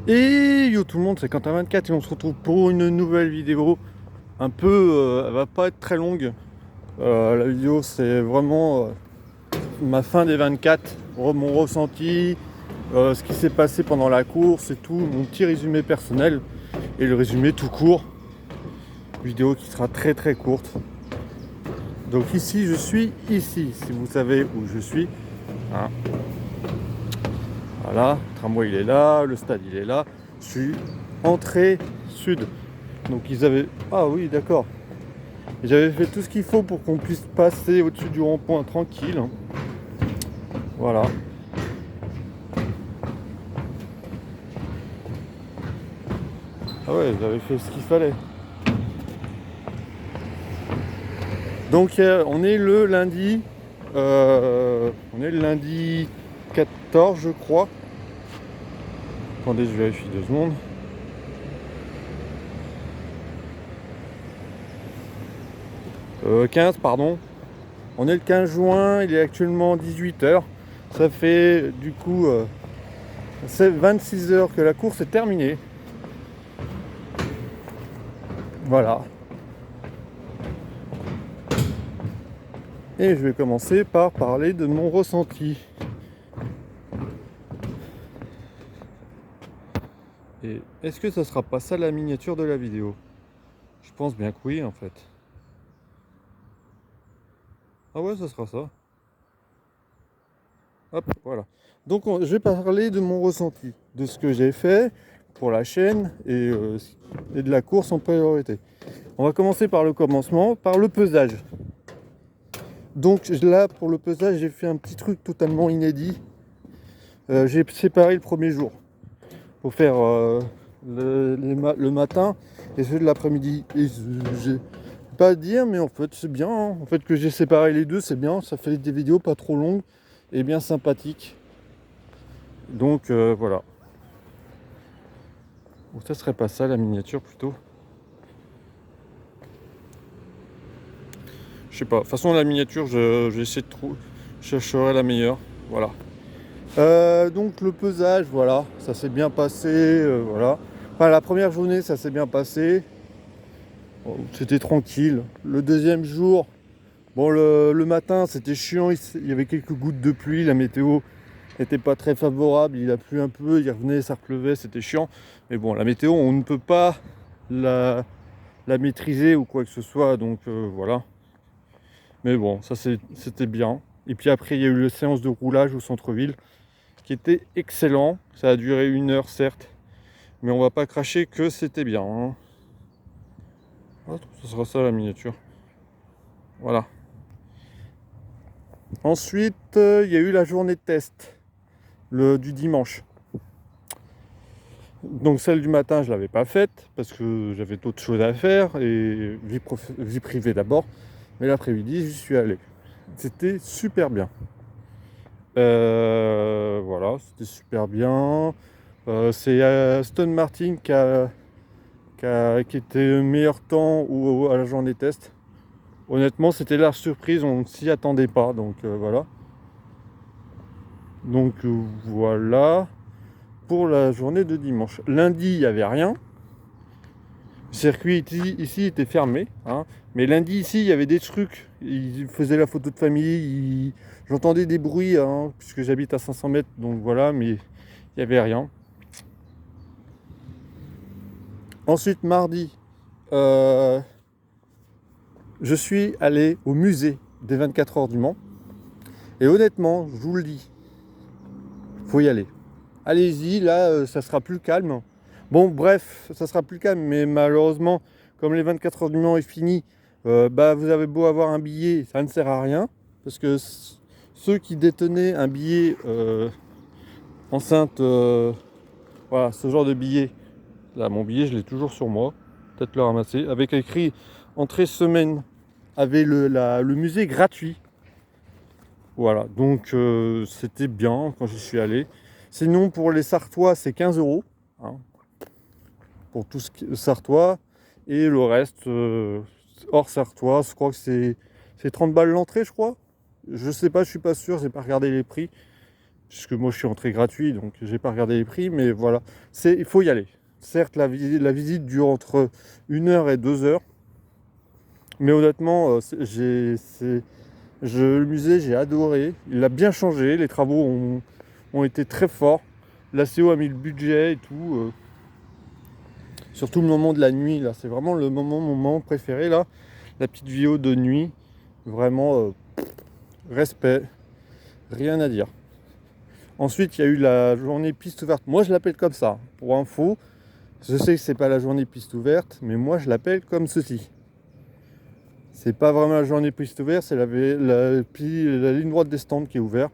Et yo tout le monde, c'est Quentin24 et on se retrouve pour une nouvelle vidéo. Un peu, elle va pas être très longue. La vidéo c'est vraiment ma fin des 24, mon ressenti, ce qui s'est passé pendant la course et tout, mon petit résumé personnel et le résumé tout court. Vidéo qui sera très très courte. Donc ici je suis ici, si vous savez où je suis. Hein. Voilà, le tramway il est là, le stade il est là. Je suis entrée sud. Donc ils avaient... Ah oui, d'accord. J'avais fait tout ce qu'il faut pour qu'on puisse passer au-dessus du rond-point tranquille. Voilà. Ah ouais, j'avais fait ce qu'il fallait. Donc on est le lundi. On est le lundi 14, je crois. Attendez, je vérifie 2 secondes. Euh, 15, pardon. On est le 15 juin, il est actuellement 18h. Ça fait du coup 26 heures que la course est terminée. Voilà. Et je vais commencer par parler de mon ressenti. Et est-ce que ça sera pas ça la miniature de la vidéo? Je pense bien que oui en fait. Ah ouais, ça sera ça. Hop, voilà. Donc je vais parler de mon ressenti, de ce que j'ai fait pour la chaîne et de la course en priorité. On va commencer par le commencement, par le pesage. Donc là, pour le pesage, j'ai fait un petit truc totalement inédit. J'ai séparé le premier jour pour faire le matin et ceux de l'après-midi. Et j'ai pas à dire, mais en fait c'est bien. Hein. En fait que j'ai séparé les deux, c'est bien. Ça fait des vidéos pas trop longues et bien sympathiques. Donc voilà. Ou ça serait pas ça la miniature plutôt? Je sais pas. De toute façon la miniature, j'ai essayé de trouver. Je chercherai la meilleure. Voilà. Donc le pesage, voilà, ça s'est bien passé, voilà. Enfin la première journée, ça s'est bien passé. Bon, c'était tranquille. Le deuxième jour, bon le matin, c'était chiant. Il y avait quelques gouttes de pluie. La météo n'était pas très favorable. Il a plu un peu, il revenait, ça repleuvait, c'était chiant. Mais bon, la météo, on ne peut pas la maîtriser ou quoi que ce soit. Donc voilà. Mais bon, ça c'était bien. Et puis après, il y a eu la séance de roulage au centre-ville, qui était excellent. Ça a duré 1 heure certes, mais on va pas cracher que c'était bien. Hein. Ah, ce sera ça la miniature. Voilà. Ensuite, il y a eu la journée de test du dimanche. Donc celle du matin, je l'avais pas faite parce que j'avais d'autres choses à faire et vie privée d'abord. Mais l'après-midi, j'y suis allé. C'était super bien. Voilà, c'était super bien. C'est Aston Martin qui était meilleur temps à la journée test. Honnêtement, c'était la surprise, on ne s'y attendait pas, donc voilà. Donc voilà pour la journée de dimanche. Lundi, il n'y avait rien. Le circuit ici était fermé, hein. Mais lundi ici, il y avait des trucs. Ils faisaient la photo de famille. J'entendais des bruits, hein, puisque j'habite à 500 mètres, donc voilà, mais il n'y avait rien. Ensuite, mardi, je suis allé au musée des 24 heures du Mans. Et honnêtement, je vous le dis, faut y aller. Allez-y, là, ça sera plus calme. Bon, bref, ça sera plus calme, mais malheureusement, comme les 24 heures du Mans est fini, bah, vous avez beau avoir un billet, ça ne sert à rien. Parce que ceux qui détenaient un billet enceinte, voilà, ce genre de billet, là, mon billet, je l'ai toujours sur moi, peut-être le ramasser, avec écrit entrée semaine, avec le musée gratuit. Voilà, donc c'était bien quand j'y suis allé. Sinon, pour les Sartois, c'est 15 euros. Hein, pour tout ce qui est Sartois. Et le reste, hors Sartois, je crois que c'est 30 balles l'entrée, je crois. Je sais pas, je suis pas sûr, j'ai pas regardé les prix. puisque moi je suis entré gratuit, donc j'ai pas regardé les prix, mais voilà, il faut y aller. Certes, la visite dure entre 1 heure et 2 heures, mais honnêtement, le musée, j'ai adoré. Il a bien changé, les travaux ont été très forts. La CO a mis le budget et tout. Surtout le moment de la nuit, là, c'est vraiment mon moment préféré, là. La petite vidéo de nuit, vraiment, respect, rien à dire. Ensuite, il y a eu la journée piste ouverte. Moi, je l'appelle comme ça, pour info. Je sais que c'est pas la journée piste ouverte, mais moi, je l'appelle comme ceci. C'est pas vraiment la journée piste ouverte, c'est la ligne droite des stands qui est ouverte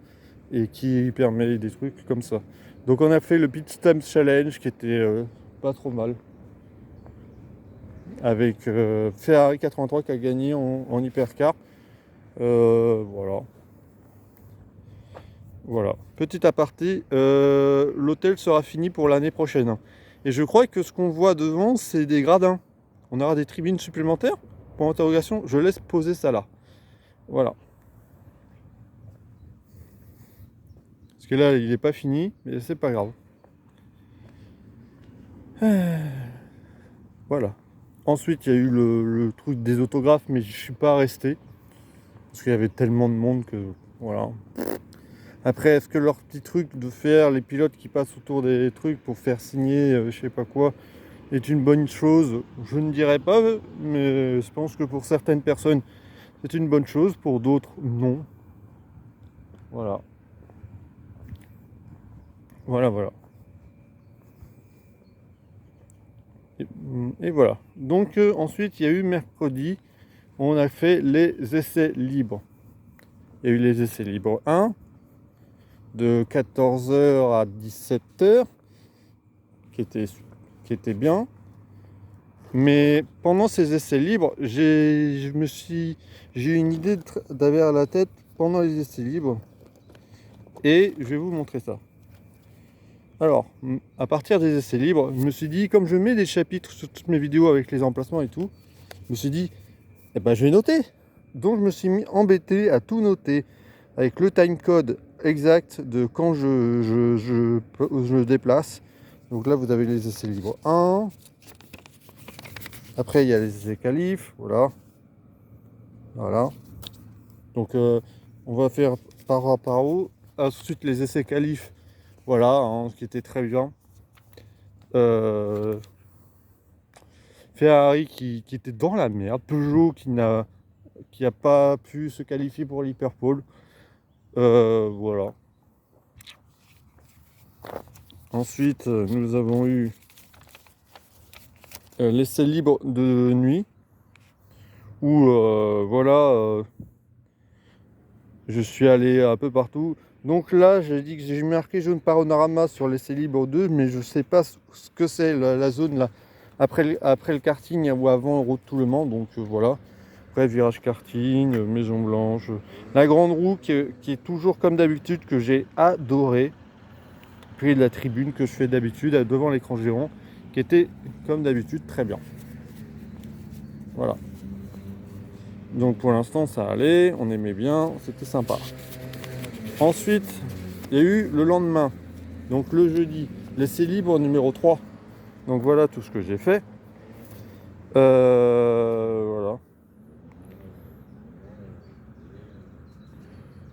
et qui permet des trucs comme ça. Donc, on a fait le Pit Stop Challenge qui était pas trop mal. Avec Ferrari 83 qui a gagné en hypercar. Voilà. Voilà. Petit aparté, l'hôtel sera fini pour l'année prochaine. Et je crois que ce qu'on voit devant, c'est des gradins. On aura des tribunes supplémentaires? Pour interrogation, je laisse poser ça là. Voilà. Parce que là, il n'est pas fini, mais c'est pas grave. Voilà. Ensuite, il y a eu le truc des autographes, mais je suis pas resté. Parce qu'il y avait tellement de monde que... Voilà. Après, est-ce que leur petit truc de faire les pilotes qui passent autour des trucs pour faire signer je sais pas quoi est une bonne chose? Je ne dirais pas, mais je pense que pour certaines personnes c'est une bonne chose, pour d'autres non. Voilà. Voilà. Et voilà. Donc ensuite il y a eu mercredi, on a fait les essais libres. Il y a eu les essais libres 1 de 14h à 17h qui était bien. Mais pendant ces essais libres, j'ai eu une idée derrière la tête pendant les essais libres. Et je vais vous montrer ça. Alors, à partir des essais libres, je me suis dit, comme je mets des chapitres sur toutes mes vidéos avec les emplacements et tout, je me suis dit, eh ben je vais noter. Donc je me suis mis embêté à tout noter avec le timecode exact de quand je me déplace. Donc là, vous avez les essais libres 1. Après, il y a les essais qualifs, voilà. Donc, on va faire par A par O. Ensuite, les essais qualifs, voilà, hein, ce qui était très bien. Ferrari qui était dans la merde. Peugeot qui n'a pas pu se qualifier pour l'Hyperpole. Voilà. Ensuite, nous avons eu l'essai libre de nuit. Où, voilà, je suis allé un peu partout. Donc là, j'ai dit que j'ai marqué jaune panorama sur l'essai libre 2, mais je sais pas ce que c'est la zone là après le karting ou avant le route tout le Mans. Donc voilà. Après virage karting, Maison Blanche, la grande roue qui est toujours comme d'habitude, que j'ai adoré. Puis la tribune que je fais d'habitude devant l'écran géant, qui était comme d'habitude très bien. Voilà. Donc pour l'instant ça allait, on aimait bien, c'était sympa. Ensuite, il y a eu le lendemain, donc le jeudi, l'essai libre numéro 3. Donc voilà tout ce que j'ai fait. Voilà.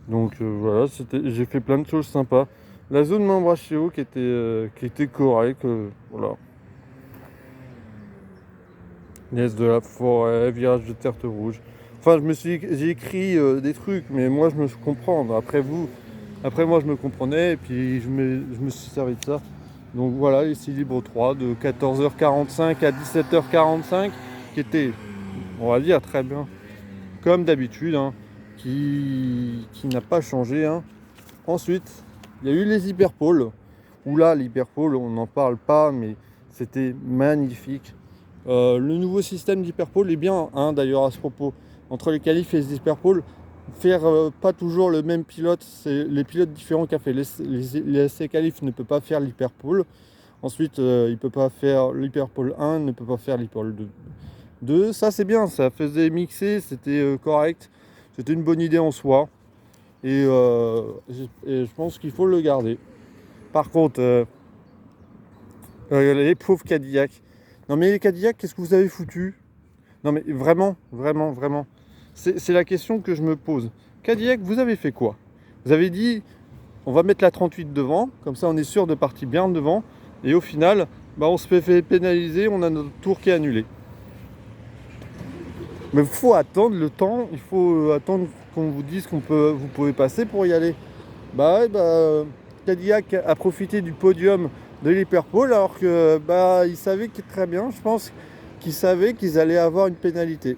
Donc voilà, j'ai fait plein de choses sympas. La zone Membraccio qui était correcte, voilà. Nièce de la forêt, virage de terre rouge. Enfin, j'ai écrit des trucs, mais moi je me comprends. Après moi je me comprenais, et puis je me suis servi de ça. Donc voilà, l'essai libre 3 de 14h45 à 17h45, qui était, on va dire, très bien, comme d'habitude, hein, qui n'a pas changé. Hein. Ensuite, il y a eu les hyperpoles, où là, l'hyperpole, on n'en parle pas, mais c'était magnifique. Le nouveau système d'hyperpole est bien, hein, d'ailleurs, à ce propos. Entre les qualifs et les hyperpoles, faire pas toujours le même pilote, c'est les pilotes différents qu'a fait les essais qualifs ne peut pas faire l'hyperpole. Ensuite, il peut pas faire l'hyperpole 1, ne peut pas faire l'hyperpole 2. Ça c'est bien, ça faisait mixer, c'était correct. C'était une bonne idée en soi. et je pense qu'il faut le garder. Par contre, les pauvres Cadillac. Non mais les Cadillac, qu'est-ce que vous avez foutu? Non mais vraiment, vraiment, vraiment. C'est la question que je me pose. Cadillac, vous avez fait quoi? Vous avez dit, on va mettre la 38 devant, comme ça on est sûr de partir bien devant, et au final, bah, on se fait pénaliser, on a notre tour qui est annulé. Mais il faut attendre le temps, il faut attendre qu'on vous dise vous pouvez passer pour y aller. Bah ouais, Cadillac a profité du podium de l'Hyperpole alors que bah ils savaient très bien, je pense, qu'ils savaient qu'ils allaient avoir une pénalité.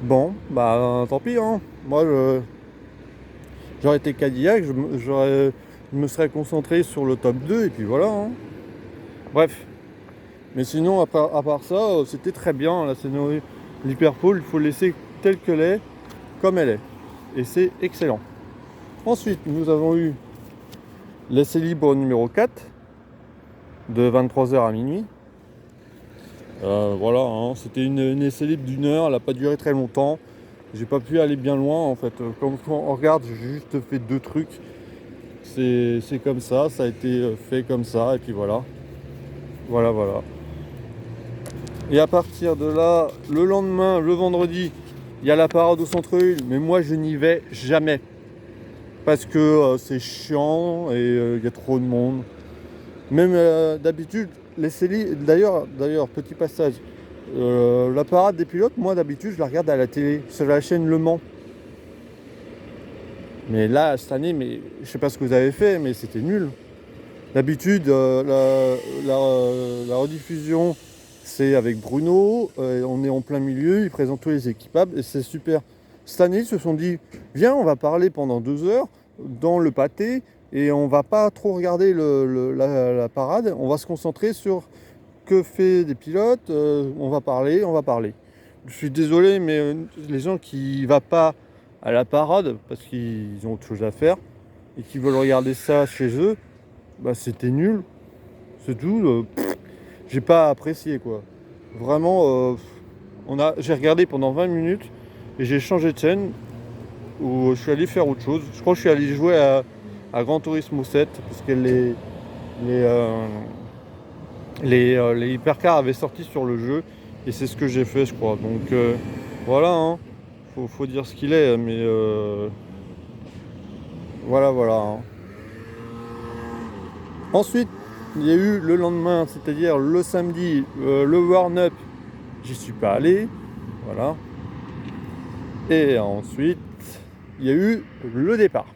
Bon, bah tant pis, hein. Moi, j'aurais été Cadillac, je me serais concentré sur le top 2 et puis voilà, hein. Bref. Mais sinon, à part ça, c'était très bien. La scénario, l'Hyperpole, il faut laisser telle qu'elle est, comme elle est. Et c'est excellent. Ensuite, nous avons eu l'essai libre numéro 4, de 23h à minuit. Voilà, hein, c'était une essai libre d'1 heure, elle n'a pas duré très longtemps. J'ai pas pu aller bien loin en fait. Quand on regarde, j'ai juste fait 2 trucs. C'est comme ça a été fait comme ça, et puis voilà. Voilà, voilà. Et à partir de là, le lendemain, le vendredi, il y a la parade au centre-ville, mais moi je n'y vais jamais. Parce que c'est chiant et il y a trop de monde. Même d'habitude, d'ailleurs, petit passage, la parade des pilotes, moi d'habitude je la regarde à la télé, sur la chaîne Le Mans. Mais là, cette année, mais je sais pas ce que vous avez fait, mais c'était nul. D'habitude, la rediffusion, c'est avec Bruno, on est en plein milieu, il présente tous les équipables et c'est super. Cette année, ils se sont dit, viens, on va parler pendant 2 heures dans le pâté et on va pas trop regarder la parade, on va se concentrer sur que fait des pilotes, on va parler, on va parler. Je suis désolé, mais les gens qui ne vont pas à la parade parce qu'ils ont autre chose à faire et qui veulent regarder ça chez eux, bah c'était nul, c'est tout. J'ai pas apprécié quoi. Vraiment, j'ai regardé pendant 20 minutes et j'ai changé de chaîne où je suis allé faire autre chose. Je crois que je suis allé jouer à Gran Turismo 7 parce que les hypercars avaient sorti sur le jeu et c'est ce que j'ai fait je crois. Donc voilà, hein. Faut dire ce qu'il est, mais voilà, voilà, hein. Ensuite, il y a eu le lendemain, c'est-à-dire le samedi, le warm-up, j'y suis pas allé, voilà. Et ensuite, il y a eu le départ.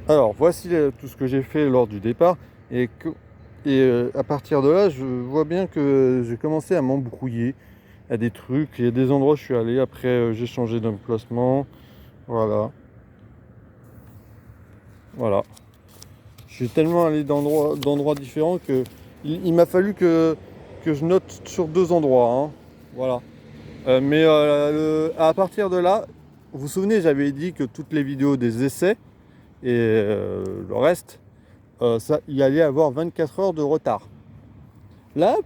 Alors, voici tout ce que j'ai fait lors du départ. Et à partir de là, je vois bien que j'ai commencé à m'embrouiller à des trucs. Il y a des endroits où je suis allé, après j'ai changé d'emplacement. Voilà. Voilà. Je suis tellement allé d'endroits différents que il m'a fallu que je note sur 2 endroits, hein. Voilà. Mais à partir de là, vous vous souvenez, j'avais dit que toutes les vidéos des essais et le reste, il allait avoir 24 heures de retard. Là,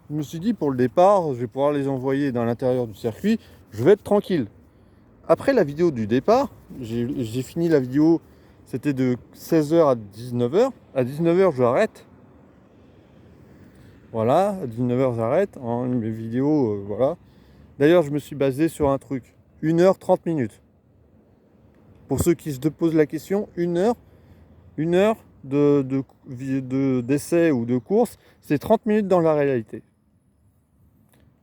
je me suis dit pour le départ, je vais pouvoir les envoyer dans l'intérieur du circuit, je vais être tranquille. Après la vidéo du départ, j'ai fini la vidéo, c'était de 16h à 19h. À 19h, j'arrête. Voilà, à 19h, j'arrête. Hein, mes vidéos, voilà. D'ailleurs, je me suis basé sur un truc. 1h 30 minutes. Pour ceux qui se posent la question, 1 heure d'essai ou de course, c'est 30 minutes dans la réalité.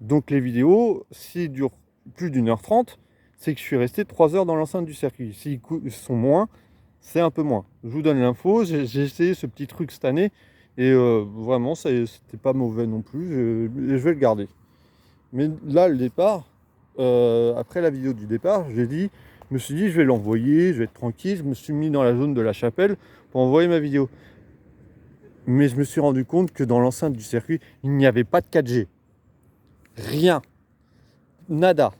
Donc les vidéos, s'ils durent plus d'1h30, c'est que je suis resté 3 heures dans l'enceinte du circuit. S'ils sont moins, c'est un peu moins. Je vous donne l'info, j'ai essayé ce petit truc cette année et vraiment, c'était pas mauvais non plus. Je vais le garder. Mais là, le départ, après la vidéo du départ, je me suis dit, je vais l'envoyer, je vais être tranquille. Je me suis mis dans la zone de la chapelle pour envoyer ma vidéo. Mais je me suis rendu compte que dans l'enceinte du circuit, il n'y avait pas de 4G. Rien. Nada.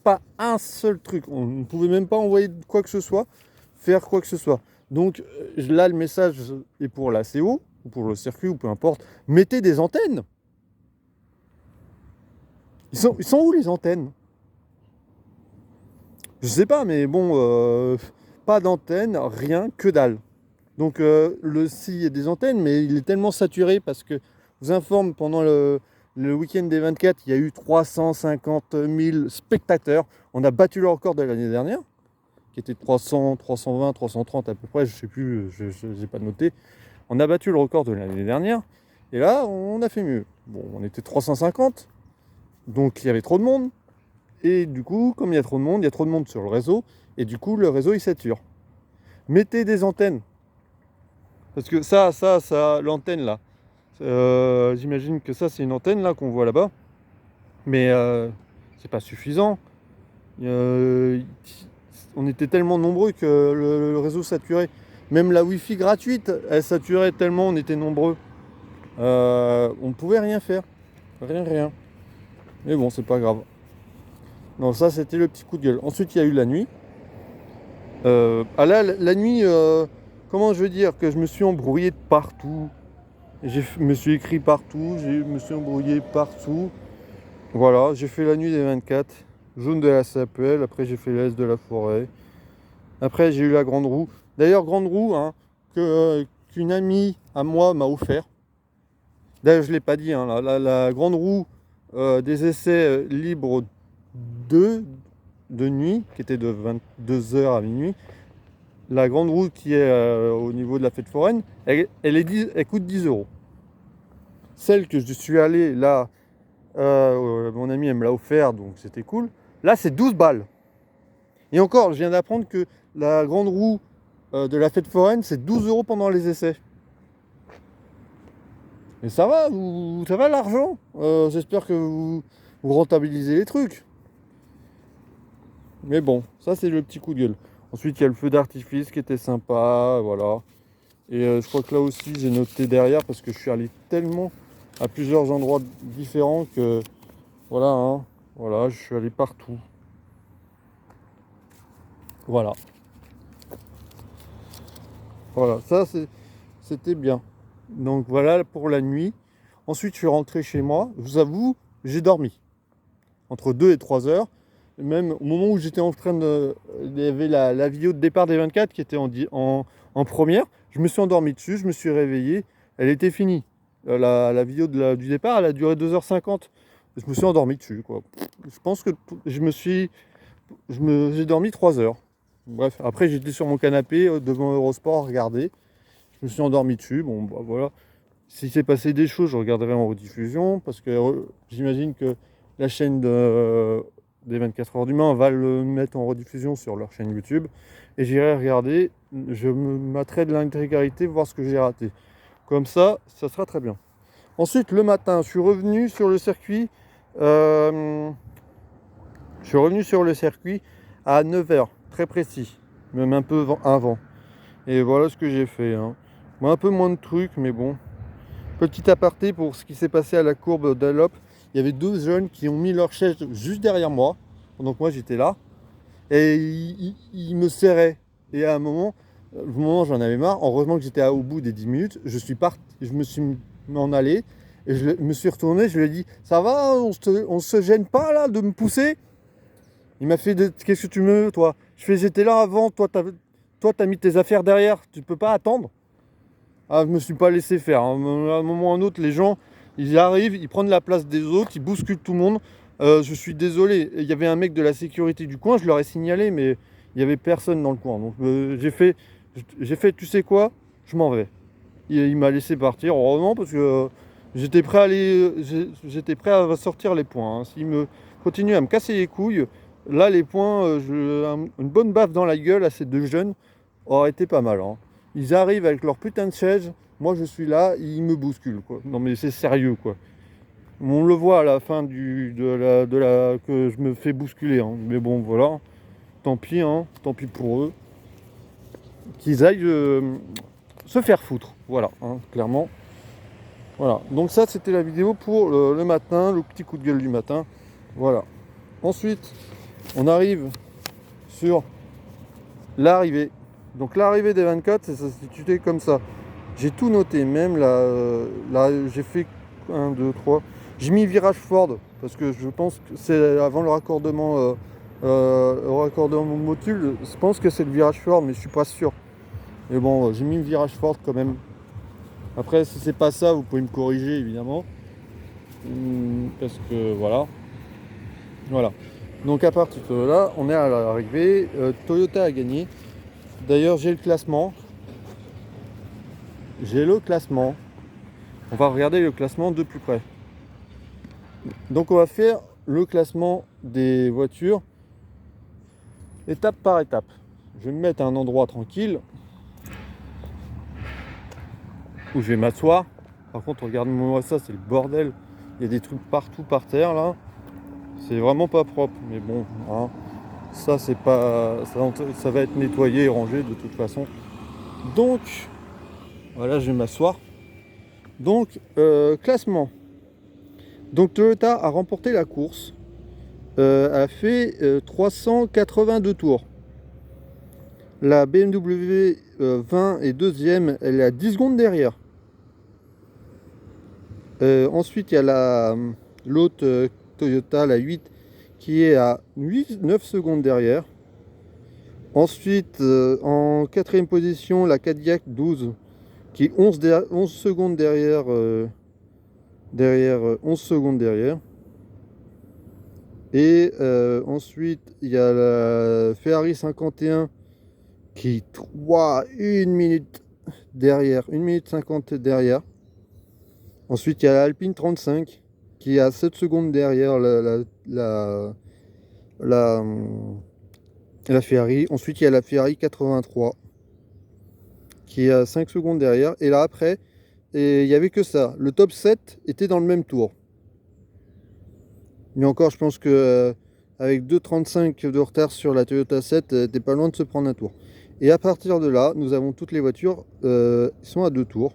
Pas un seul truc. On ne pouvait même pas envoyer quoi que ce soit, faire quoi que ce soit. Donc là, le message est pour la CO, ou pour le circuit, ou peu importe. Mettez des antennes. Ils sont où les antennes? Je sais pas, mais bon, pas d'antenne, rien, que dalle. Donc s'il y a des antennes, mais il est tellement saturé parce que, je vous informe, pendant le week-end des 24, il y a eu 350 000 spectateurs. On a battu le record de l'année dernière, qui était 300, 320, 330 à peu près, je sais plus, je n'ai pas noté. On a battu le record de l'année dernière, et là, on a fait mieux. Bon, on était 350, donc il y avait trop de monde. Et du coup, comme il y a trop de monde, il y a trop de monde sur le réseau, et du coup, le réseau, il sature. Mettez des antennes. Parce que ça, l'antenne là, j'imagine que ça, c'est une antenne là qu'on voit là-bas. Mais c'est pas suffisant. On était tellement nombreux que le réseau saturait. Même la Wi-Fi gratuite, elle saturait tellement on était nombreux. On ne pouvait rien faire. Rien. Mais bon, c'est pas grave. Non, ça, c'était le petit coup de gueule. Ensuite, il y a eu la nuit. La nuit, comment je veux dire, que je me suis embrouillé de partout. Je me suis écrit partout, je me suis embrouillé partout. Voilà, j'ai fait la nuit des 24, jaune de la Sapelle, après j'ai fait l'Est de la Forêt. Après j'ai eu la grande roue. D'ailleurs, grande roue, hein, qu'une amie à moi m'a offert. D'ailleurs, je ne l'ai pas dit, hein, la grande roue des essais libres 2 de nuit, qui était de 22h à minuit. La grande roue qui est au niveau de la fête foraine, elle coûte 10 euros. Celle que je suis allé là, mon ami elle me l'a offert, donc c'était cool. Là, c'est 12 balles. Et encore, je viens d'apprendre que la grande roue de la fête foraine, c'est 12 euros pendant les essais. Mais ça va l'argent. J'espère que vous rentabilisez les trucs. Mais bon, ça c'est le petit coup de gueule. Ensuite, il y a le feu d'artifice qui était sympa, voilà. Et je crois que là aussi, j'ai noté derrière parce que je suis allé tellement à plusieurs endroits différents que voilà, hein, voilà, je suis allé partout. Voilà. Voilà, ça c'était bien. Donc voilà pour la nuit. Ensuite, je suis rentré chez moi. Je vous avoue, j'ai dormi entre 2 et 3 heures. Et même au moment où j'étais en train de... Il y avait la vidéo de départ des 24 qui était en première. Je me suis endormi dessus, je me suis réveillé. Elle était finie. La vidéo du départ, elle a duré 2h50. Je me suis endormi dessus, quoi. Je pense que j'ai dormi 3 heures. Bref, après j'étais sur mon canapé devant Eurosport à regarder. Je me suis endormi dessus. Bon, bah voilà. S'il s'est passé des choses, je regarderai en rediffusion parce que j'imagine que la chaîne des 24 heures du Mans va le mettre en rediffusion sur leur chaîne YouTube. Et j'irai regarder. Je me mettrai de l'intégralité, voir ce que j'ai raté. Comme ça sera très bien. Ensuite, le matin, je suis revenu sur le circuit. À 9h, très précis, même un peu avant. Et voilà ce que j'ai fait. Hein. Bon, un peu moins de trucs, mais bon. Petit aparté pour ce qui s'est passé à la courbe d'Allop. Il y avait 2 jeunes qui ont mis leur chaise juste derrière moi, pendant que moi j'étais là. Et ils me serraient. Et à un moment j'en avais marre. Heureusement que j'étais au bout des 10 minutes. Je me suis m'en allé. Et je me suis retourné, je lui ai dit, ça va, on se gêne pas là de me pousser? Il m'a fait, qu'est-ce que tu veux toi? Je fais, j'étais là avant, toi t'as mis tes affaires derrière, tu peux pas attendre? Ah, je me suis pas laissé faire. À un moment ou à un autre, les gens, ils arrivent, ils prennent la place des autres, ils bousculent tout le monde. Je suis désolé, il y avait un mec de la sécurité du coin, je leur ai signalé, mais il n'y avait personne dans le coin. Donc j'ai fait, tu sais quoi? Je m'en vais. Il m'a laissé partir, heureusement, parce que j'étais prêt à sortir les points. Hein. S'il me continue à me casser les couilles, là, les points, une bonne baffe dans la gueule à ces 2 jeunes aurait été pas mal. Hein. Ils arrivent avec leur putain de chaise, moi je suis là, ils me bousculent, quoi. Non mais c'est sérieux, quoi. On le voit à la fin que je me fais bousculer. Hein. Mais bon, voilà. Tant pis, hein. Tant pis pour eux. Qu'ils aillent se faire foutre. Voilà, hein, clairement. Voilà. Donc ça, c'était la vidéo pour le matin, le petit coup de gueule du matin. Voilà. Ensuite, on arrive sur l'arrivée. Donc l'arrivée des 24, ça s'est situé comme ça. J'ai tout noté, même là j'ai fait 1, 2, 3. J'ai mis virage Ford parce que je pense que c'est avant le raccordement au raccordement module, je pense que c'est le virage fort, mais je suis pas sûr. Mais bon, j'ai mis le virage fort quand même. Après, si c'est pas ça, vous pouvez me corriger évidemment. Parce que voilà. Voilà. Donc à partir de là, on est à l'arrivée. Toyota a gagné. D'ailleurs, j'ai le classement. J'ai le classement. On va regarder le classement de plus près. Donc on va faire le classement des voitures étape par étape. Je vais me mettre à un endroit tranquille où je vais m'asseoir. Par contre, regarde-moi ça, c'est le bordel. Il y a des trucs partout par terre là. C'est vraiment pas propre. Mais bon, hein, ça c'est pas. Ça va être nettoyé et rangé de toute façon. Donc, voilà, je vais m'asseoir. Donc, classement. Donc Toyota a remporté la course. A fait 382 tours. La BMW 20 est deuxième, elle est à 10 secondes derrière. Ensuite, il y a l'autre Toyota, la 8, qui est à 9 secondes derrière. Ensuite, en quatrième position, la Cadillac 12, qui est 11 secondes derrière. 11 secondes derrière. Et ensuite, il y a la Ferrari 51 qui est 1 minute derrière, 1 minute 50 derrière. Ensuite, il y a l'Alpine 35 qui est à 7 secondes derrière la Ferrari. Ensuite, il y a la Ferrari 83 qui est à 5 secondes derrière. Et là, après, il n'y avait que ça. Le top 7 était dans le même tour. Mais encore, je pense que avec 2,35 de retard sur la Toyota 7, t'es pas loin de se prendre un tour. Et à partir de là, nous avons toutes les voitures qui sont à 2 tours.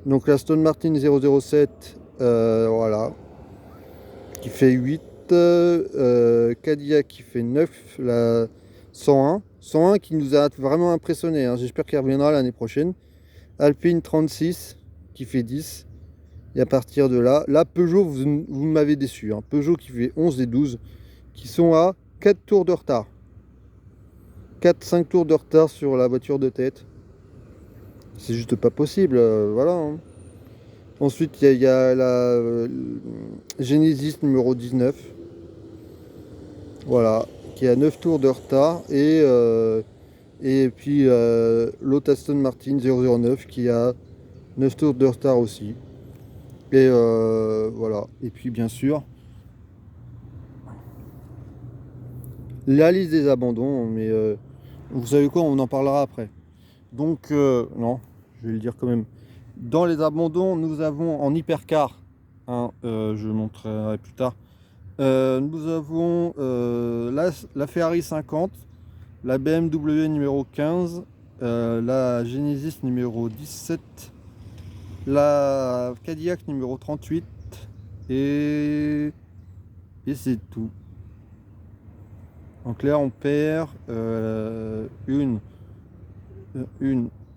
Donc la Aston Martin 007, voilà, qui fait 8. Cadillac qui fait 9. La 101. 101 qui nous a vraiment impressionné. Hein. J'espère qu'il reviendra l'année prochaine. Alpine 36 qui fait 10. Et à partir de là, Peugeot, vous m'avez déçu. Hein. Peugeot qui fait 11 et 12, qui sont à 4 tours de retard. 4-5 tours de retard sur la voiture de tête. C'est juste pas possible. Voilà. Hein. Ensuite, il y a la Genesis numéro 19. Voilà. Qui a 9 tours de retard. Et puis l'autre Aston Martin 009 qui a 9 tours de retard aussi. Et voilà. Et puis bien sûr, la liste des abandons, mais vous savez quoi, on en parlera après. Donc, non, je vais le dire quand même. Dans les abandons, nous avons en hypercar, hein, je montrerai plus tard, nous avons la Ferrari 50, la BMW numéro 15, la Genesis numéro 17, la Cadillac numéro 38 et c'est tout. Donc là on perd 1,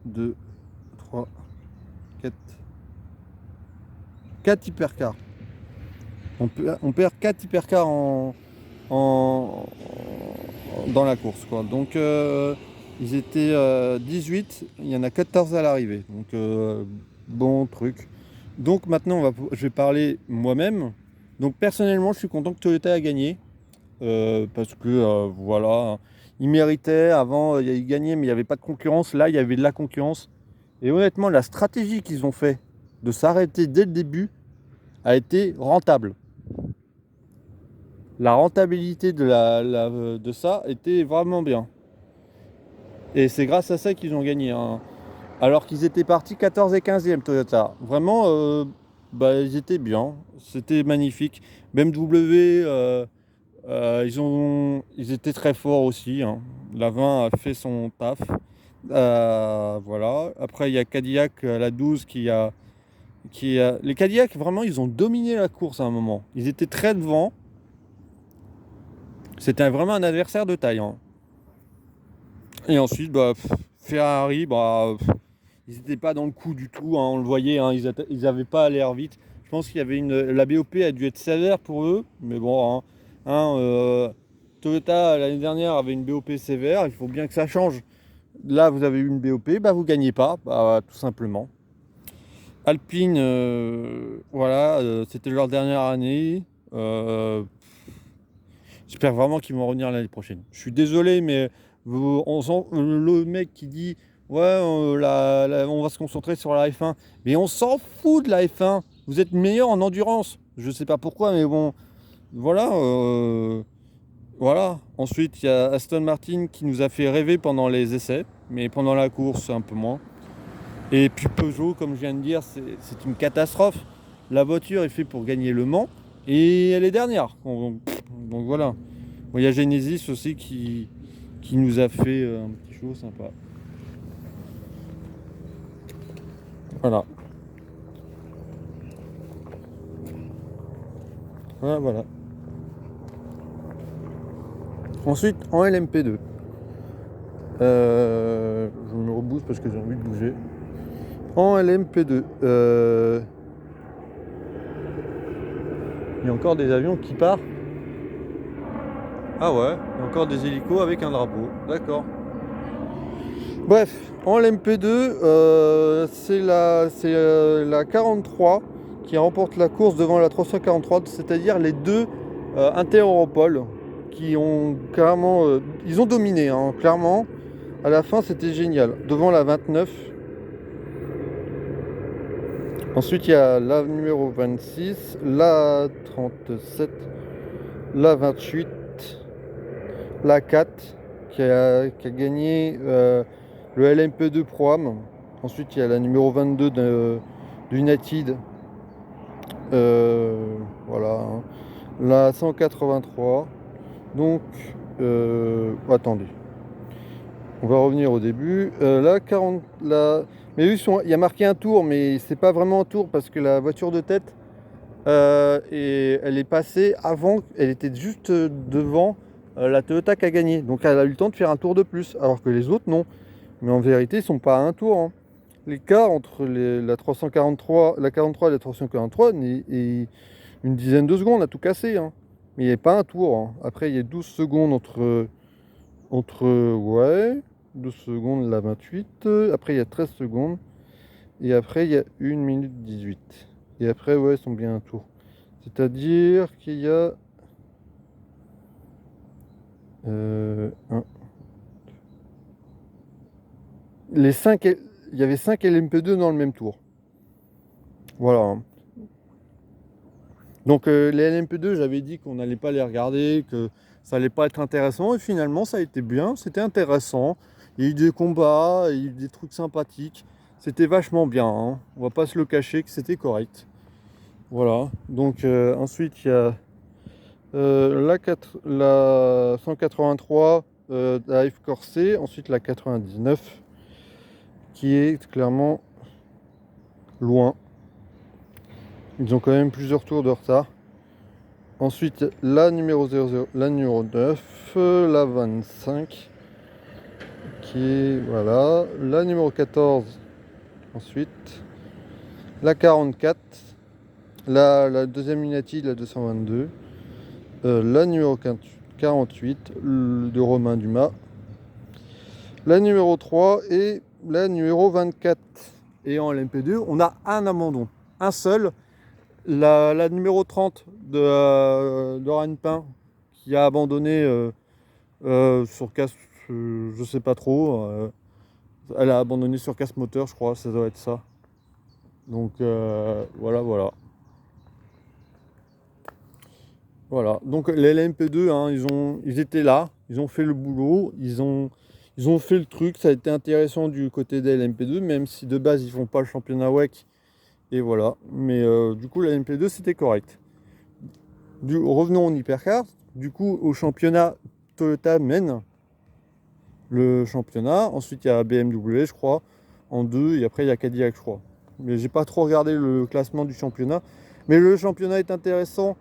2, 3, 4 hypercars. On perd 4 hypercars dans la course, quoi. Donc ils étaient 18, il y en a 14 à l'arrivée. Donc bon truc. Donc maintenant je vais parler moi-même. Donc personnellement je suis content que Toyota a gagné. Parce que voilà, il méritait. Avant il gagnait mais il n'y avait pas de concurrence. Là il y avait de la concurrence. Et honnêtement la stratégie qu'ils ont fait de s'arrêter dès le début a été rentable. La rentabilité de ça était vraiment bien. Et c'est grâce à ça qu'ils ont gagné. Hein. Alors qu'ils étaient partis 14 et 15e Toyota. Vraiment, ils étaient bien. C'était magnifique. BMW, ils étaient très forts aussi. Hein. La 20 a fait son taf. Voilà. Après, il y a Cadillac, la 12 Les Cadillac, vraiment, ils ont dominé la course à un moment. Ils étaient très devant. C'était vraiment un adversaire de taille. Hein. Et ensuite, Ferrari, ils n'étaient pas dans le coup du tout. Hein, on le voyait, hein, ils n'avaient pas l'air vite. Je pense qu'il y avait la BOP a dû être sévère pour eux. Mais bon, hein, Toyota l'année dernière avait une BOP sévère, il faut bien que ça change. Là, vous avez eu une BOP, bah vous gagnez pas, bah, tout simplement. Alpine, voilà, c'était leur dernière année. J'espère vraiment qu'ils vont revenir l'année prochaine. Je suis désolé, mais on sent le mec qui dit ouais, on va se concentrer sur la F1. Mais on s'en fout de la F1. Vous êtes meilleur en endurance. Je sais pas pourquoi, mais bon, voilà. Voilà. Ensuite, il y a Aston Martin qui nous a fait rêver pendant les essais, mais pendant la course, un peu moins. Et puis Peugeot, comme je viens de dire, c'est une catastrophe. La voiture est faite pour gagner Le Mans et elle est dernière. Donc voilà. Bon, il y a Genesis aussi qui nous a fait un petit show sympa. Voilà. Voilà, voilà. Ensuite, en LMP2. Je me rebousse parce que j'ai envie de bouger. En LMP2. Il y a encore des avions qui partent. Ah ouais, il y a encore des hélicos avec un drapeau. D'accord. Bref, en LMP2, c'est la 43 qui remporte la course devant la 343, c'est-à-dire les deux Inter-Europol qui ont clairement, ils ont dominé, hein, clairement. À la fin, c'était génial. Devant la 29. Ensuite, il y a la numéro 26, la 37, la 28, la 4 qui a gagné le LMP2 Pro-Am. Ensuite, il y a la numéro 22 d'United. Voilà. Hein. La 183. Donc, attendez. On va revenir au début. La 40. Mais il y a marqué un tour, mais c'est pas vraiment un tour parce que la voiture de tête, elle est passée avant, elle était juste devant la Toyota qui a gagné. Donc elle a eu le temps de faire un tour de plus, alors que les autres non. Mais en vérité, ils sont pas à un tour. Hein. L'écart entre la 343, la 43 et la 343 est une dizaine de secondes à tout casser. Hein. Mais il n'y a pas un tour. Hein. Après, il y a 12 secondes ouais, 12 secondes la 28. Après, il y a 13 secondes. Et après, il y a 1 minute 18. Et après, ouais, ils sont bien un tour. C'est-à-dire qu'il y a... il y avait 5 LMP2 dans le même tour. Voilà. Donc les LMP2, j'avais dit qu'on n'allait pas les regarder, que ça allait pas être intéressant. Et finalement, ça a été bien, c'était intéressant. Il y a eu des combats, il y a eu des trucs sympathiques. C'était vachement bien. Hein. On va pas se le cacher que c'était correct. Voilà. Donc ensuite, il y a la 183 la F Corset. Ensuite, la 99 qui est clairement loin. Ils ont quand même plusieurs tours de retard. Ensuite, la numéro 00, la numéro 9, la 25, qui est, voilà, la numéro 14, ensuite, la 44, la deuxième United, la 222, la numéro 48 de Romain Dumas, la numéro 3 et la numéro 24. Et en LMP2, on a un abandon, un seul. La numéro 30 de Renpin qui a abandonné sur casse, je sais pas trop. Elle a abandonné sur casse moteur, je crois, ça doit être ça. Donc voilà. Voilà. Donc les LMP2, hein, ils étaient là, ils ont fait le boulot, ils ont fait le truc, ça a été intéressant du côté des LMP2, même si de base ils font pas le championnat WEC. Et voilà, mais du coup la MP2 c'était correct. Revenons en hypercar, du coup au championnat Toyota mène le championnat, ensuite il y a BMW je crois, en 2 et après il y a Cadillac je crois. Mais j'ai pas trop regardé le classement du championnat, mais le championnat est intéressant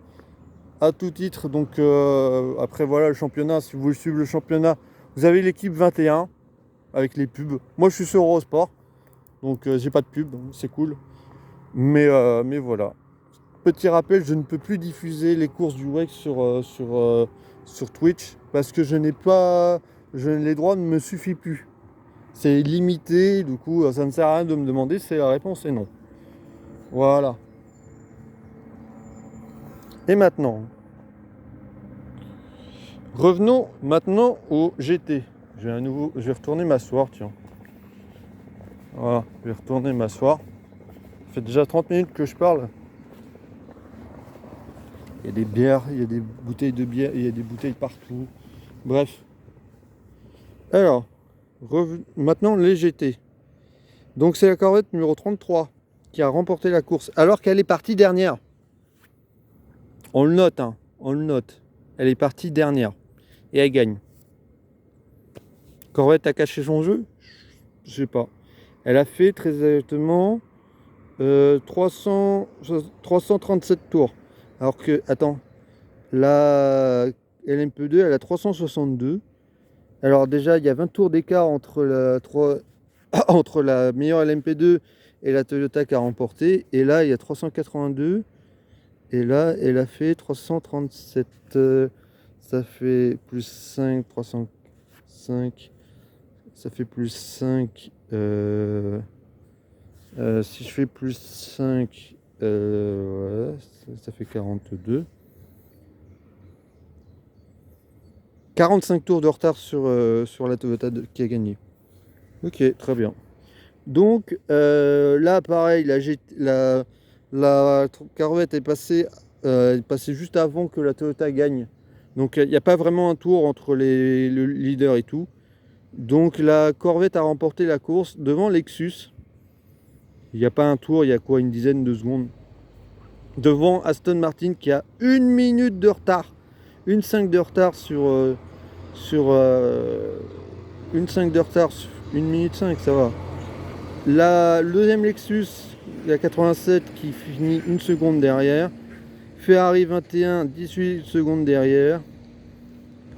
à tout titre, donc après voilà le championnat, si vous voulez suivre le championnat, vous avez l'équipe 21 avec les pubs. Moi je suis sur Eurosport, donc j'ai pas de pub, c'est cool. Mais voilà. petit rappel, je ne peux plus diffuser les courses du WEC sur Twitch parce que les droits ne me suffisent plus. C'est limité, du coup ça ne sert à rien de me demander, c'est la réponse est non. Voilà. Et maintenant, revenons maintenant au GT. Je vais retourner m'asseoir, tiens. Voilà, je vais retourner m'asseoir. Ça fait déjà 30 minutes que je parle. Il y a des bières, il y a des bouteilles de bière, il y a des bouteilles partout. Bref. Alors, maintenant les GT. Donc c'est la Corvette numéro 33 qui a remporté la course alors qu'elle est partie dernière. On le note, hein, on le note. Elle est partie dernière et elle gagne. Corvette a caché son jeu? Je sais pas. Elle a fait très exactement 337 tours. Alors que, attends, la LMP2 elle a 362. Alors déjà il y a 20 tours d'écart entre entre la meilleure LMP2 et la Toyota qui a remporté. Et là il y a 382. Et là elle a fait 337. Ça fait plus 5, 305. Ça fait plus 5. Si je fais plus 5, ouais, ça fait 42. 45 tours de retard sur la Toyota qui a gagné. Ok, très bien. Donc là, pareil, la Corvette est passée juste avant que la Toyota gagne. Donc il n'y a pas vraiment un tour entre le leader et tout. Donc la Corvette a remporté la course devant Lexus. Il n'y a pas un tour, il y a quoi, une dizaine de secondes. Devant Aston Martin qui a 1 minute de retard. 1,5 de retard sur 1,5 de retard, 1 minute 5, ça va. Le deuxième Lexus, la 87 qui finit 1 seconde derrière. Ferrari 21, 18 secondes derrière.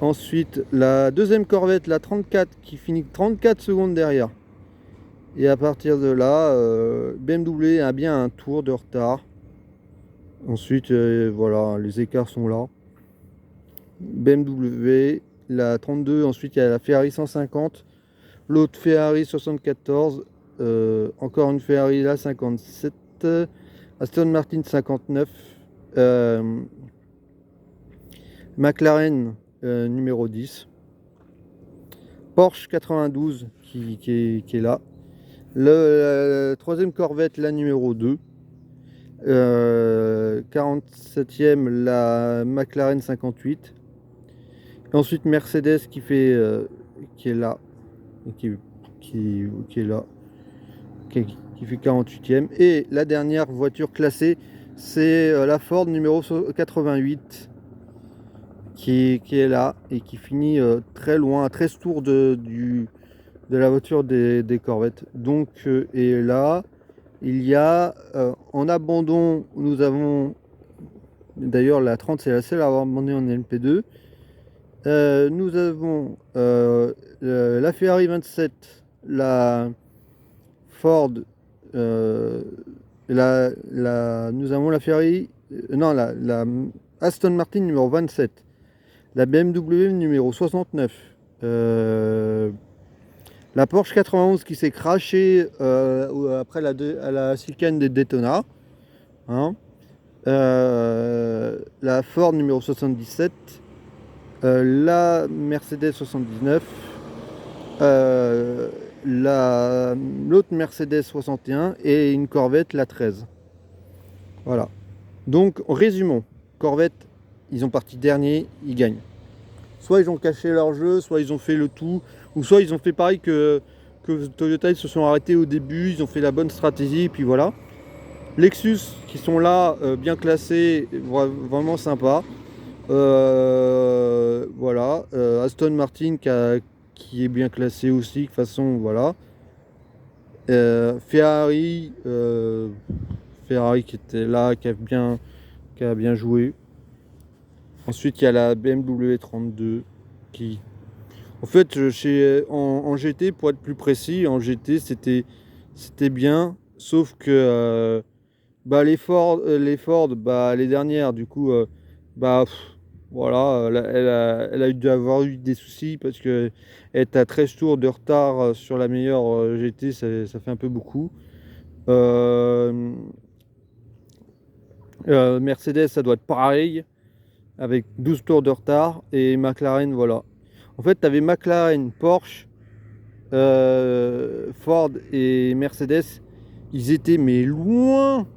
Ensuite, la deuxième Corvette, la 34, qui finit 34 secondes derrière. Et à partir de là, BMW a bien un tour de retard. Ensuite, voilà, les écarts sont là. BMW, la 32, ensuite il y a la Ferrari 150, l'autre Ferrari 74, encore une Ferrari là 57, Aston Martin 59, McLaren numéro 10, Porsche 92 qui est là, la troisième Corvette la numéro 2, 47e la McLaren 58. Ensuite Mercedes qui est là, qui est là, qui fait 48e. Et la dernière voiture classée, c'est la Ford numéro 88 qui est là et qui finit très loin, à 13 tours de la voiture des Corvettes. Donc et là il y a en abandon, nous avons d'ailleurs la 30, c'est la seule à avoir abandonné en LMP2. Nous avons la Ferrari 27, la Ford, nous avons la Ferrari, non, la Aston Martin numéro 27, la BMW numéro 69, la Porsche 91 qui s'est crashée après à la chicane des Daytona, hein, la Ford numéro 77, la Mercedes 79, l'autre Mercedes 61 et une Corvette la 13. Voilà. Donc résumons. Corvette, ils ont parti dernier, ils gagnent. Soit ils ont caché leur jeu, soit ils ont fait le tout, ou soit ils ont fait pareil que Toyota, ils se sont arrêtés au début, ils ont fait la bonne stratégie, et puis voilà. Lexus qui sont là, bien classés, vraiment sympa. Voilà, Aston Martin qui est bien classé aussi, de toute façon, voilà. Ferrari qui était là, qui a bien joué. Ensuite, il y a la BMW 32 qui... En fait, en GT, pour être plus précis, en GT, c'était bien, sauf que Bah les Ford, bah les dernières, du coup, bah voilà, elle a dû avoir eu des soucis parce que être à 13 tours de retard sur la meilleure GT, ça fait un peu beaucoup. Euh, Mercedes, ça doit être pareil, avec 12 tours de retard. Et McLaren, voilà. En fait, tu avais McLaren, Porsche, Ford et Mercedes. Ils étaient mais loin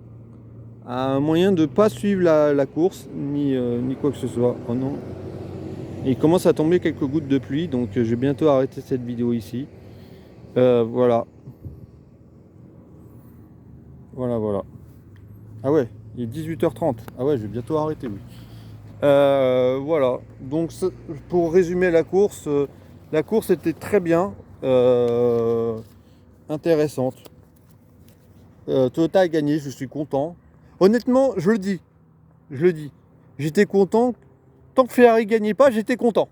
à un moyen de pas suivre la course, ni quoi que ce soit. Oh non. Et il commence à tomber quelques gouttes de pluie, donc je vais bientôt arrêter cette vidéo ici. Voilà. Voilà, voilà. Ah ouais, il est 18h30. Ah ouais, je vais bientôt arrêter, oui. Voilà, donc pour résumer la course était très bien, euh, intéressante. Toyota a gagné, je suis content. Honnêtement, je le dis, j'étais content. Tant que Ferrari gagnait pas, j'étais content.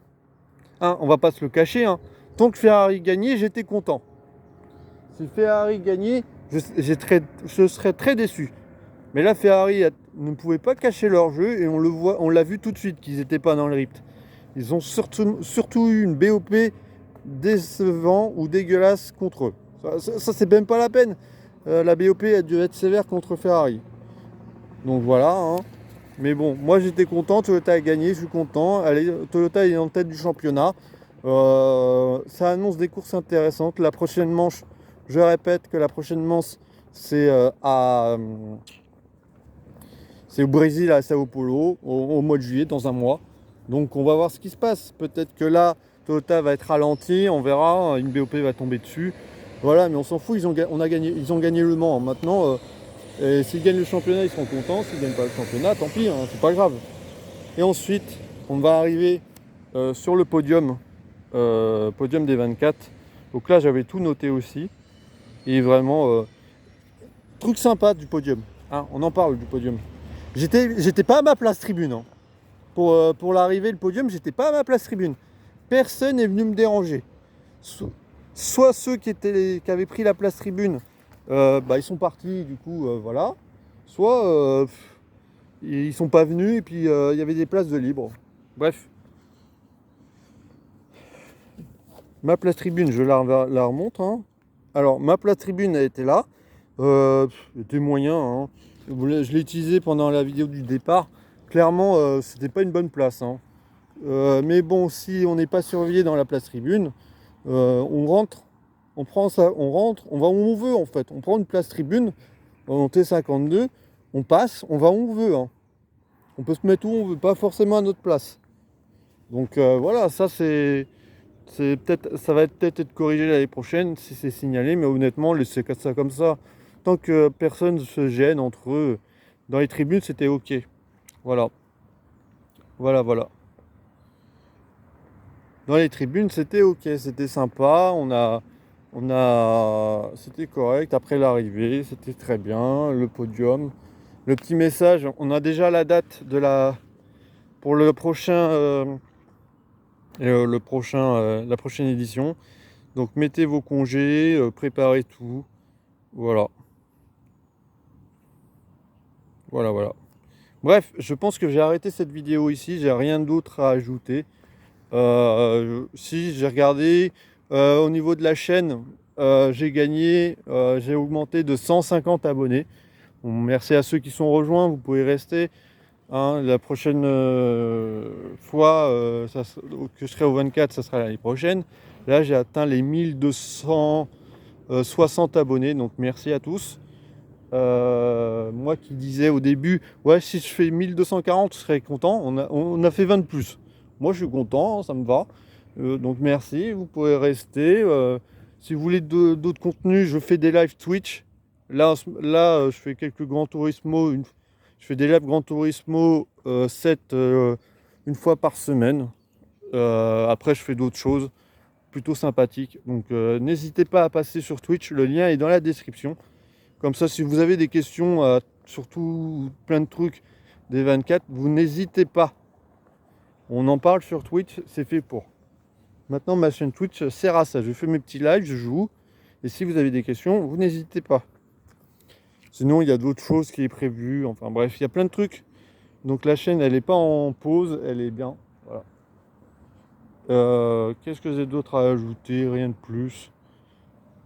Hein, on va pas se le cacher. Hein. Tant que Ferrari gagnait, j'étais content. Si Ferrari gagnait, je serais très déçu. Mais là, ne pouvait pas cacher leur jeu et on l'a vu tout de suite qu'ils n'étaient pas dans le RIPT. Ils ont surtout eu une BOP décevant ou dégueulasse contre eux. Ça, c'est même pas la peine. La BOP a dû être sévère contre Ferrari. Donc voilà. Hein. Mais bon, moi j'étais content. Toyota a gagné, je suis content. Allez, Toyota est en tête du championnat. Ça annonce des courses intéressantes. La prochaine manche, je répète que la prochaine manche, c'est c'est au Brésil, à Sao Paulo, au mois de juillet, dans un mois. Donc on va voir ce qui se passe. Peut-être que là, Toyota va être ralenti, on verra, une BOP va tomber dessus. Voilà, mais on s'en fout, ils ont gagné le Mans. Maintenant, s'ils gagnent le championnat, ils seront contents. S'ils ne gagnent pas le championnat, tant pis, hein, c'est pas grave. Et ensuite, on va arriver sur le podium, podium des 24. Donc là, j'avais tout noté aussi. Et vraiment, truc sympa du podium. Hein, on en parle du podium. J'étais pas à ma place tribune. Hein. Pour l'arrivée, le podium, j'étais pas à ma place tribune. Personne n'est venu me déranger. Soit ceux qui avaient pris la place tribune, bah, ils sont partis, du coup, voilà. Soit ils sont pas venus et puis il y avait des places de libre. Bref, ma place tribune, je la remonte. Hein. Alors, ma place tribune, elle était là. Était moyen. Hein. Je l'ai utilisé pendant la vidéo du départ. Clairement, c'était pas une bonne place. Hein. Mais bon, si on n'est pas surveillé dans la place tribune, on rentre, on prend ça, on rentre, on va où on veut en fait. On prend une place tribune en T52, on passe, on va où on veut. Hein. On peut se mettre où on veut, pas forcément à notre place. Donc voilà, ça va peut-être être corrigé l'année prochaine si c'est signalé, mais honnêtement, laisser ça comme ça. Tant que personne ne se gêne entre eux, dans les tribunes, c'était ok. Voilà. Voilà, voilà. Dans les tribunes, c'était ok, c'était sympa. C'était correct. Après l'arrivée, c'était très bien. Le podium, le petit message. On a déjà la date pour la prochaine édition. Donc mettez vos congés, préparez tout. Voilà, voilà, voilà. Bref, je pense que j'ai arrêté cette vidéo ici. J'ai rien d'autre à ajouter. Si j'ai regardé au niveau de la chaîne, j'ai augmenté de 150 abonnés. Bon, merci à ceux qui sont rejoints, vous pouvez rester. Hein, la prochaine fois que je serai au 24, ça sera l'année prochaine. Là, j'ai atteint les 1260 abonnés, donc merci à tous. Moi qui disais au début, ouais, si je fais 1240, je serais content. On a fait 20 de plus. Moi, je suis content, ça me va. Donc merci, vous pouvez rester. Si vous voulez d'autres contenus, je fais des lives Twitch. Là, je fais quelques Gran Turismo. Je fais des lives Gran Turismo 7 une fois par semaine. Après, je fais d'autres choses plutôt sympathiques. Donc n'hésitez pas à passer sur Twitch. Le lien est dans la description. Comme ça, si vous avez des questions, surtout plein de trucs des 24, vous n'hésitez pas. On en parle sur Twitch, c'est fait pour. Maintenant, ma chaîne Twitch sert à ça. Je fais mes petits lives, je joue. Et si vous avez des questions, vous n'hésitez pas. Sinon, il y a d'autres choses qui est prévues. Enfin bref, il y a plein de trucs. Donc la chaîne, elle n'est pas en pause, elle est bien. Voilà. Qu'est-ce que j'ai d'autre à ajouter? Rien de plus.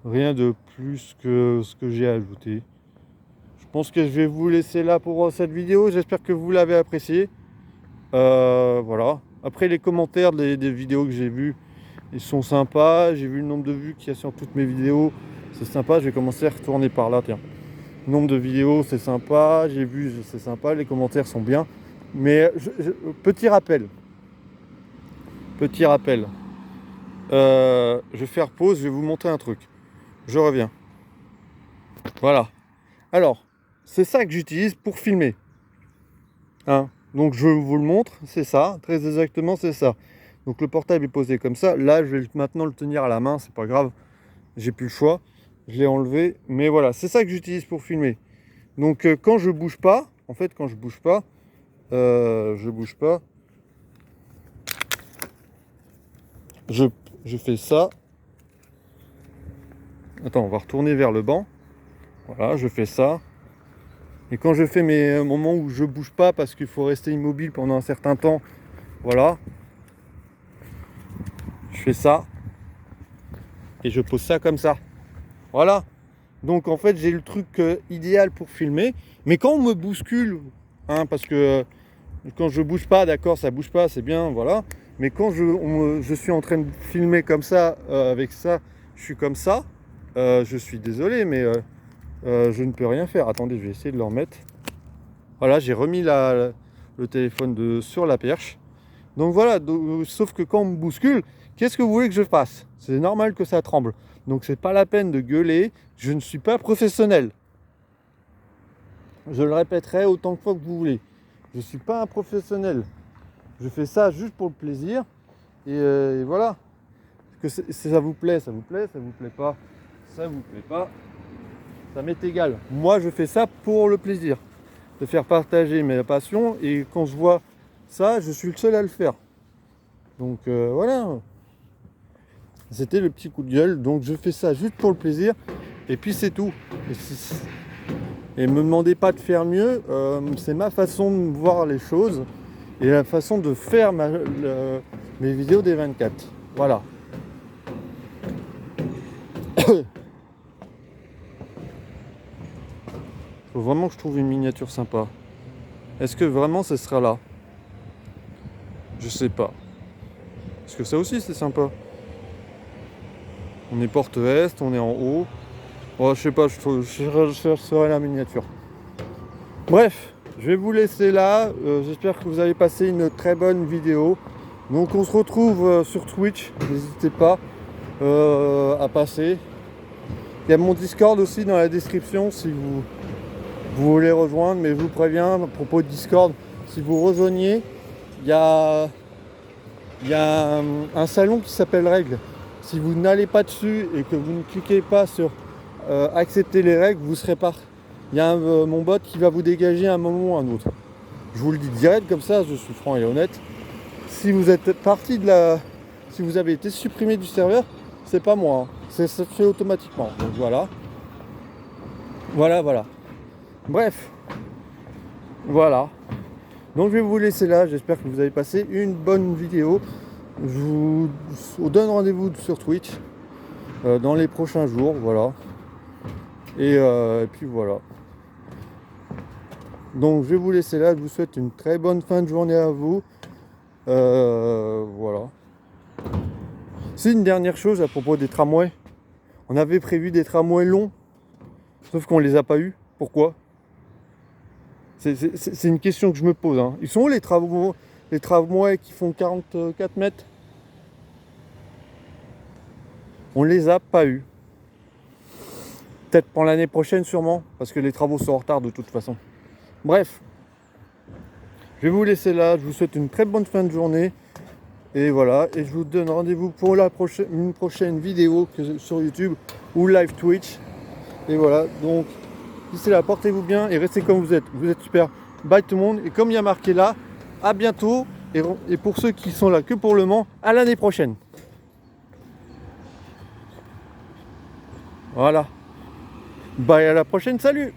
Rien de plus que ce que j'ai ajouté. Je pense que je vais vous laisser là pour cette vidéo. J'espère que vous l'avez apprécié. Voilà. Après, les commentaires des vidéos que j'ai vues, ils sont sympas. J'ai vu le nombre de vues qu'il y a sur toutes mes vidéos. C'est sympa. Je vais commencer à retourner par là. Tiens. Le nombre de vidéos, c'est sympa. J'ai vu, c'est sympa. Les commentaires sont bien. Mais petit rappel. Petit rappel. Je vais faire pause. Je vais vous montrer un truc. Je reviens. Voilà. Alors, c'est ça que j'utilise pour filmer. Hein. Donc je vous le montre, c'est ça, très exactement c'est ça. Donc le portable est posé comme ça. Là, je vais maintenant le tenir à la main, c'est pas grave. J'ai plus le choix. Je l'ai enlevé. Mais voilà, c'est ça que j'utilise pour filmer. Donc quand je bouge pas, en fait quand je bouge pas, je fais ça. Attends, on va retourner vers le banc. Voilà, je fais ça. Et quand je fais mes moments où je bouge pas parce qu'il faut rester immobile pendant un certain temps, voilà, je fais ça et je pose ça comme ça. Voilà. Donc en fait j'ai le truc idéal pour filmer. Mais quand on me bouscule, hein, parce que quand je bouge pas, d'accord, ça bouge pas, c'est bien, voilà. Mais quand je suis en train de filmer comme ça, avec ça, je suis comme ça, je suis désolé, mais je ne peux rien faire. Attendez, je vais essayer de le remettre. Voilà, j'ai remis le téléphone sur la perche. Donc voilà, sauf que quand on me bouscule, qu'est-ce que vous voulez que je fasse? C'est normal que ça tremble. Donc c'est pas la peine de gueuler, je ne suis pas professionnel. Je le répéterai autant de fois que vous voulez. Je ne suis pas un professionnel. Je fais ça juste pour le plaisir. Et voilà. Que ça vous plaît, ça vous plaît, ça vous plaît pas, ça vous plaît pas. Ça m'est égal. Moi je fais ça pour le plaisir. De faire partager mes passions. Et quand je vois ça, je suis le seul à le faire. Donc voilà. C'était le petit coup de gueule. Donc je fais ça juste pour le plaisir. Et puis c'est tout. Et me demandez pas de faire mieux. C'est ma façon de voir les choses. Et la façon de faire mes vidéos des 24. Voilà. Faut vraiment que je trouve une miniature sympa. Est-ce que vraiment ce sera là? Je sais pas. Parce que ça aussi c'est sympa. On est porte est, on est en haut. Oh, je sais pas, je chercherai la miniature. Bref, je vais vous laisser là. J'espère que vous avez passé une très bonne vidéo. Donc on se retrouve sur Twitch. N'hésitez pas à passer. Il y a mon Discord aussi dans la description si vous voulez rejoindre. Mais je vous préviens, à propos de Discord, si vous rejoignez, il y a un salon qui s'appelle Règles. Si vous n'allez pas dessus et que vous ne cliquez pas sur accepter les règles, vous serez pas. Il y a mon bot qui va vous dégager à un moment ou à un autre. Je vous le dis direct comme ça, je suis franc et honnête. Si vous êtes parti si vous avez été supprimé du serveur, c'est pas moi. Hein. Ça se fait automatiquement. Donc voilà. Voilà. Bref. Voilà. Donc je vais vous laisser là. J'espère que vous avez passé une bonne vidéo. Je vous donne rendez-vous sur Twitch dans les prochains jours. Voilà. Et puis voilà. Donc je vais vous laisser là. Je vous souhaite une très bonne fin de journée à vous. Voilà. C'est une dernière chose à propos des tramways. On avait prévu des tramways longs, sauf qu'on les a pas eus. Pourquoi? C'est une question que je me pose. Hein. Ils sont où les tramways qui font 44 mètres? On les a pas eus. Peut-être pour l'année prochaine sûrement, parce que les travaux sont en retard de toute façon. Bref, je vais vous laisser là. Je vous souhaite une très bonne fin de journée. Et voilà, et je vous donne rendez-vous pour une prochaine vidéo sur YouTube ou live Twitch. Et voilà, donc d'ici là, portez-vous bien et restez comme vous êtes. Vous êtes super. Bye tout le monde. Et comme il y a marqué là, à bientôt. Et pour ceux qui sont là que pour le Mans, à l'année prochaine. Voilà. Bye, à la prochaine, salut!